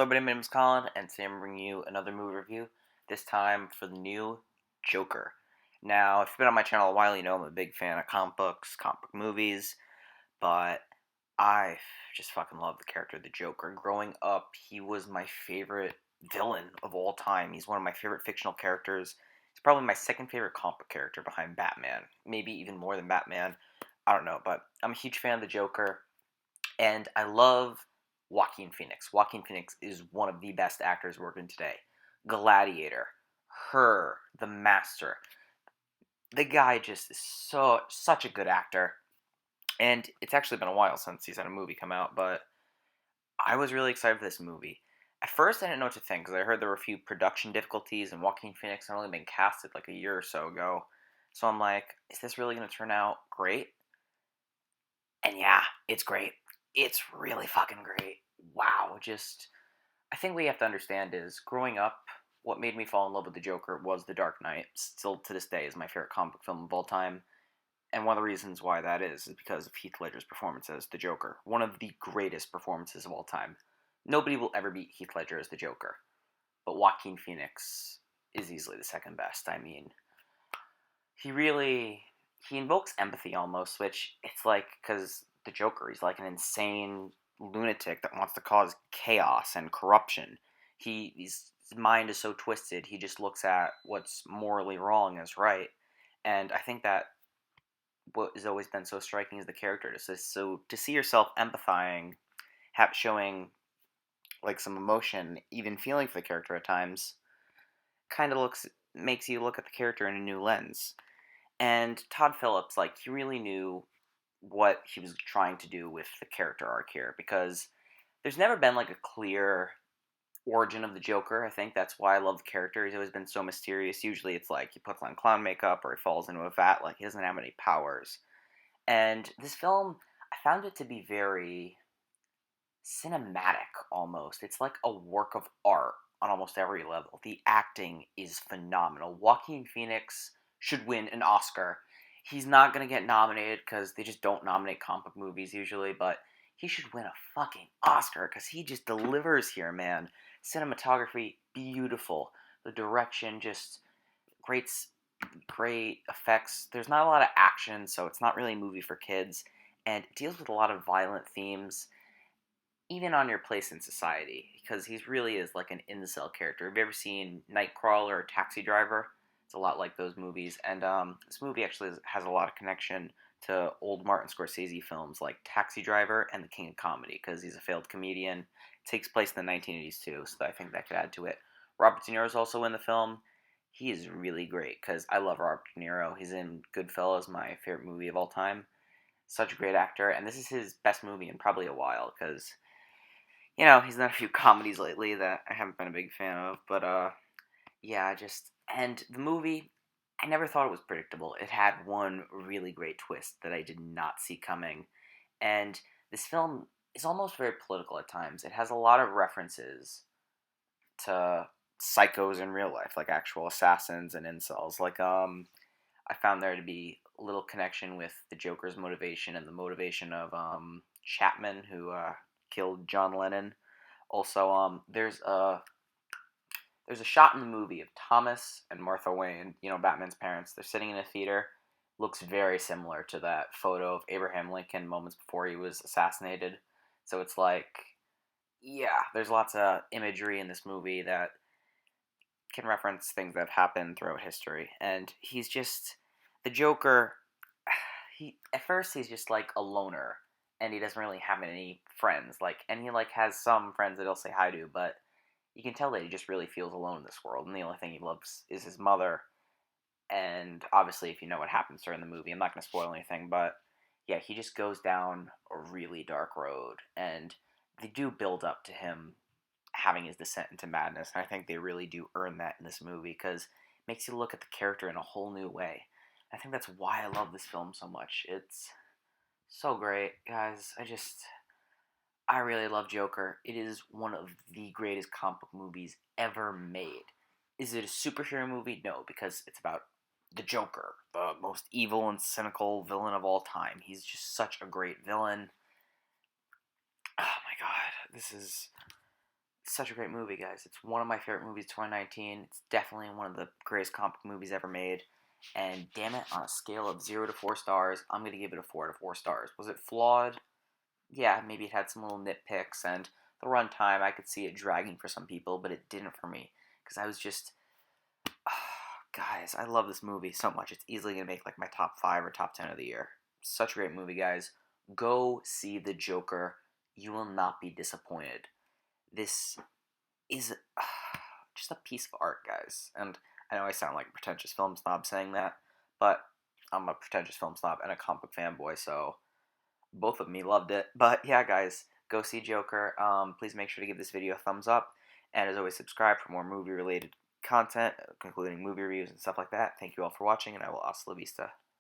Hello, everybody. My name is Colin, and today I'm bringing you another movie review. This time for the new Joker. Now, if you've been on my channel a while, you know I'm a big fan of comic books, comic book movies, but I just fucking love the character of the Joker. Growing up, he was my favorite villain of all time. He's one of my favorite fictional characters. He's probably my second favorite comic book character behind Batman. Maybe even more than Batman. I don't know, but I'm a huge fan of the Joker. And I love Joaquin Phoenix. Joaquin Phoenix is one of the best actors working today. Gladiator, Her, The Master. The guy just is such a good actor. And it's actually been a while since he's had a movie come out, but I was really excited for this movie. At first, I didn't know what to think because I heard there were a few production difficulties, and Joaquin Phoenix had only been casted like a year or so ago. So I'm like, is this really going to turn out great? And yeah, it's great. It's really fucking great. Wow, just I think what you have to understand is growing up, what made me fall in love with the Joker was The Dark Knight. Still to this day is my favorite comic book film of all time. And one of the reasons why that is because of Heath Ledger's performance as the Joker. One of the greatest performances of all time. Nobody will ever beat Heath Ledger as the Joker. But Joaquin Phoenix is easily the second best. I mean, he invokes empathy almost, which it's like because the Joker, he's like an insane lunatic that wants to cause chaos and corruption. His mind is so twisted. He just looks at what's morally wrong as right, and I think that what has always been so striking is the character. To see yourself empathizing, showing like some emotion, even feeling for the character at times, kind of looks makes you look at the character in a new lens. And Todd Phillips, like, he really knew what he was trying to do with the character arc here because there's never been like a clear origin of the Joker. I think that's why I love the character. He's always been so mysterious. Usually it's like he puts on clown makeup or he falls into a vat, like he doesn't have any powers. And this film, I found it to be very cinematic almost. It's like a work of art on almost every level. The acting is phenomenal. Joaquin Phoenix should win an Oscar. He's not going to get nominated because they just don't nominate comic book movies usually, but he should win a fucking Oscar because he just delivers here, man. Cinematography, beautiful. The direction, just great, great effects. There's not a lot of action, so it's not really a movie for kids, and it deals with a lot of violent themes even on your place in society, because he really is like an incel character. Have you ever seen Nightcrawler or Taxi Driver? It's a lot like those movies, and this movie actually has a lot of connection to old Martin Scorsese films like Taxi Driver and The King of Comedy, because he's a failed comedian. It takes place in the 1980s too, so I think that could add to it. Robert De Niro is also in the film. He is really great, because I love Robert De Niro. He's in Goodfellas, my favorite movie of all time. Such a great actor, and this is his best movie in probably a while, because he's done a few comedies lately that I haven't been a big fan of, but yeah, and the movie, I never thought it was predictable. It had one really great twist that I did not see coming, and this film is almost very political at times. It has a lot of references to psychos in real life, like actual assassins and incels. Like, I found there to be a little connection with the Joker's motivation and the motivation of Chapman, who killed John Lennon. Also, there's a shot in the movie of Thomas and Martha Wayne, Batman's parents. They're sitting in a theater. Looks very similar to that photo of Abraham Lincoln moments before he was assassinated. So it's like, yeah, there's lots of imagery in this movie that can reference things that have happened throughout history. And he's just the Joker. He at first he's just like a loner, and he doesn't really have any friends. And he like has some friends that he'll say hi to, but you can tell that he just really feels alone in this world, and the only thing he loves is his mother. And obviously, if you know what happens during the movie, I'm not going to spoil anything, but yeah, he just goes down a really dark road, and they do build up to him having his descent into madness, and I think they really do earn that in this movie because it makes you look at the character in a whole new way. I think that's why I love this film so much. It's so great, guys. I really love Joker. It is one of the greatest comic book movies ever made. Is it a superhero movie? No, because it's about the Joker, the most evil and cynical villain of all time. He's just such a great villain. Oh my god, this is Such a great movie, guys. It's one of my favorite movies of 2019. It's definitely one of the greatest comic movies ever made. And damn it, on a scale of 0 to 4 stars, I'm going to give it a 4 to 4 stars. Was it flawed? Yeah, maybe it had some little nitpicks, and the runtime, I could see it dragging for some people, but it didn't for me. Because I was just. Guys, I love this movie so much. It's easily going to make like my top 5 or top 10 of the year. Such a great movie, guys. Go see The Joker. You will not be disappointed. This is just a piece of art, guys. And I know I sound like a pretentious film snob saying that, but I'm a pretentious film snob and a comic book fanboy, so both of me loved it. But yeah, guys, go see Joker. Please make sure to give this video a thumbs up, and as always, subscribe for more movie-related content, including movie reviews and stuff like that. Thank you all for watching, and I will hasta la vista.